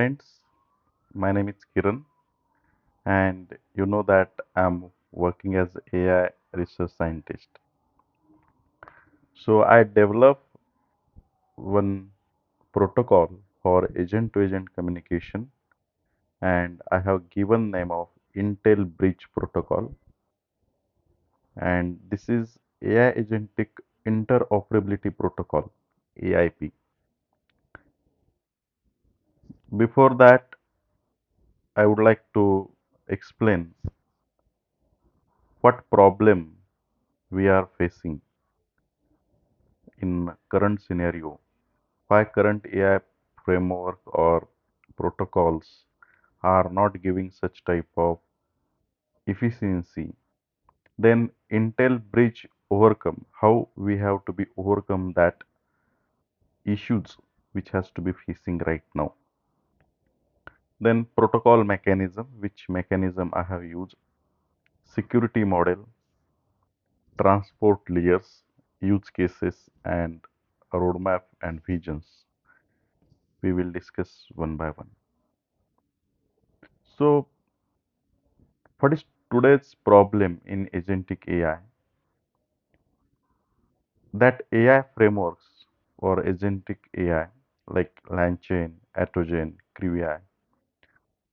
Friends, my name is Kiran, and you know that I'm working as AI research scientist. So I developed one protocol for agent-to-agent communication, and I have given name of Intel Bridge Protocol, and this is AI Agentic Interoperability Protocol (AIP). Before that, I would like to explain what problem we are facing in current scenario. Why current AI framework or protocols are not giving such type of efficiency? Then Intel bridge overcome, how we have to be overcome that issues which has to be facing right now. Then protocol mechanism, which mechanism I have used, security model, transport layers, use cases, and roadmap and visions. We will discuss one by one. So what is today's problem in agentic AI? That AI frameworks or agentic AI like LangChain, AutoGen, CrewAI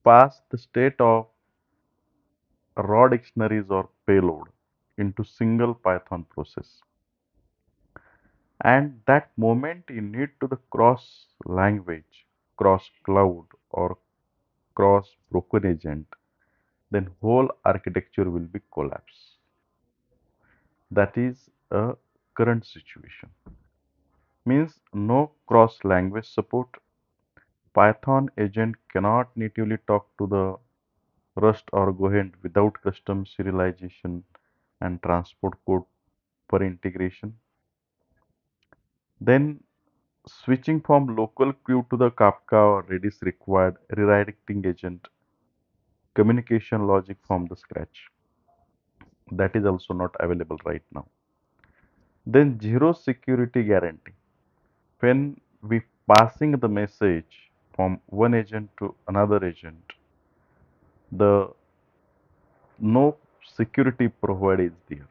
pass the state of raw dictionaries or payload into single Python process. And that moment you need to the cross language, cross cloud or cross broken agent, then whole architecture will be collapse. That is a current situation. Means no cross language support. Python agent cannot natively talk to the Rust or Gohend without custom serialization and transport code per integration. Then switching from local queue to the Kafka or Redis required redirecting agent communication logic from the scratch. That is also not available right now. Then zero security guarantee. When we passing the message from one agent to another agent, the no security provided is there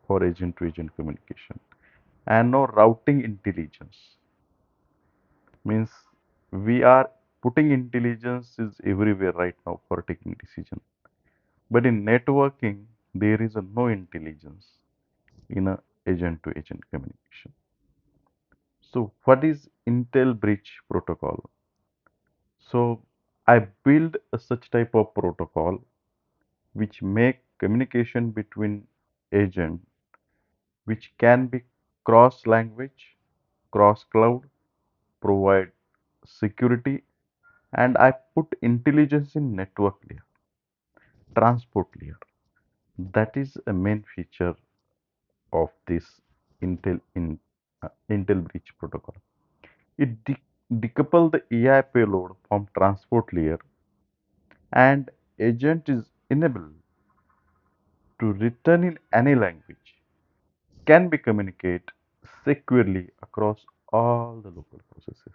for agent to agent communication and no routing intelligence. Means we are putting intelligence is everywhere right now for taking decision, but in networking there is a no intelligence in a agent to agent communication. So what is Intel bridge protocol? So I build a such type of protocol which make communication between agent which can be cross language, cross cloud, provide security, and I put intelligence in network layer, transport layer. That is a main feature of this Intel bridge protocol. It decouple the AI payload from transport layer, and agent is enabled to return in any language, can be communicate securely across all the local processes.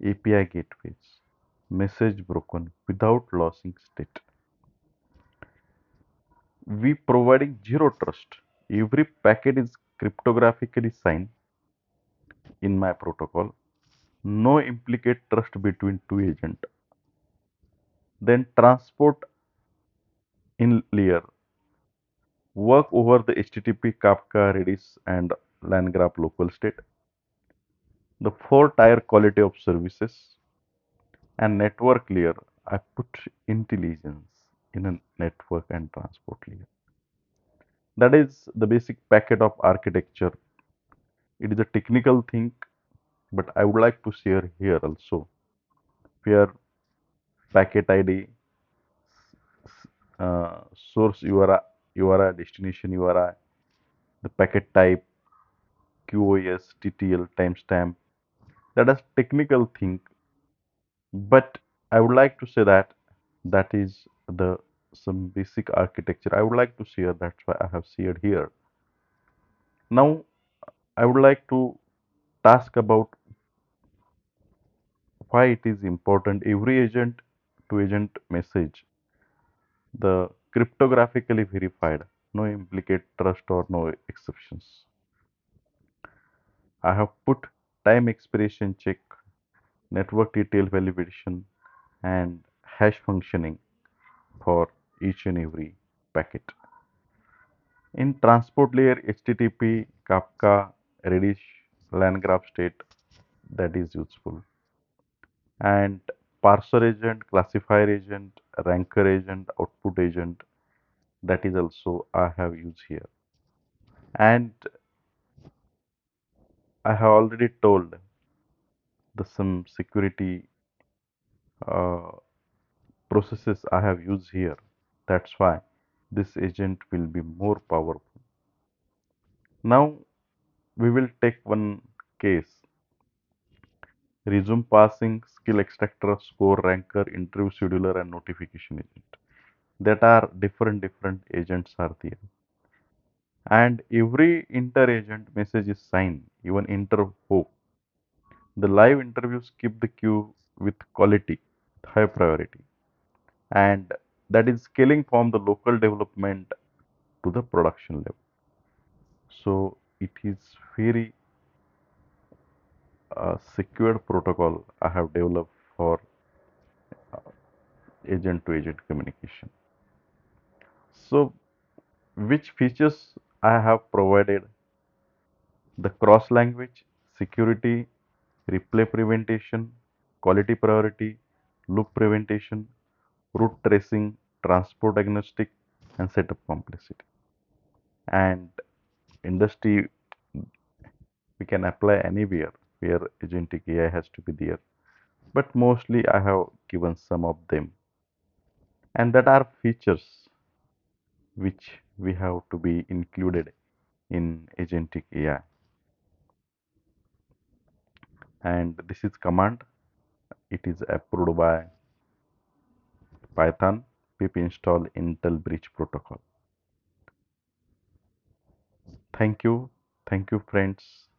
API gateways, message broken without losing state. We providing zero trust. Every packet is cryptographically signed in my protocol. No implicate trust between two agents. Then transport in layer work over the HTTP, Kafka, Redis, and LangGraph local state. The four-tier quality of services and network layer. I put intelligence in a network and transport layer. That is the basic packet of architecture. It is a technical thing, but I would like to share here also. Where packet ID, source URI, destination URI, the packet type, QoS, TTL, timestamp. That is technical thing, but I would like to say that that is the some basic architecture. I would like to share. That's why I have shared here. Now I would like to task about why it is important. Every agent to agent message, the cryptographically verified, no implicate trust or no exceptions. I have put time expiration check, network detail validation, and hash functioning for each and every packet. In transport layer, HTTP, Kafka, Redis, LangGraph state, that is useful. And parser agent, classifier agent, ranker agent, output agent, that is also I have used here. And I have already told the some security uh, processes I have used here. That's why this agent will be more powerful. Now we will take one case: resume passing, skill extractor, score ranker, interview scheduler, and notification agent. That are different agents are there. And every inter agent message is signed, even inter hope. The live interviews keep the queue with quality, high priority. And that is scaling from the local development to the production level. So it is very secured protocol I have developed for agent to agent communication. So which features I have provided: the cross language, security, replay prevention, quality priority, loop prevention, route tracing, transport agnostic, and setup complexity. And industry we can apply anywhere where agentic AI has to be there. But mostly I have given some of them. And that are features which we have to be included in agentic AI. And this is command. It is approved by Python pip install intelbridge-protocol. Thank you. Thank you, friends.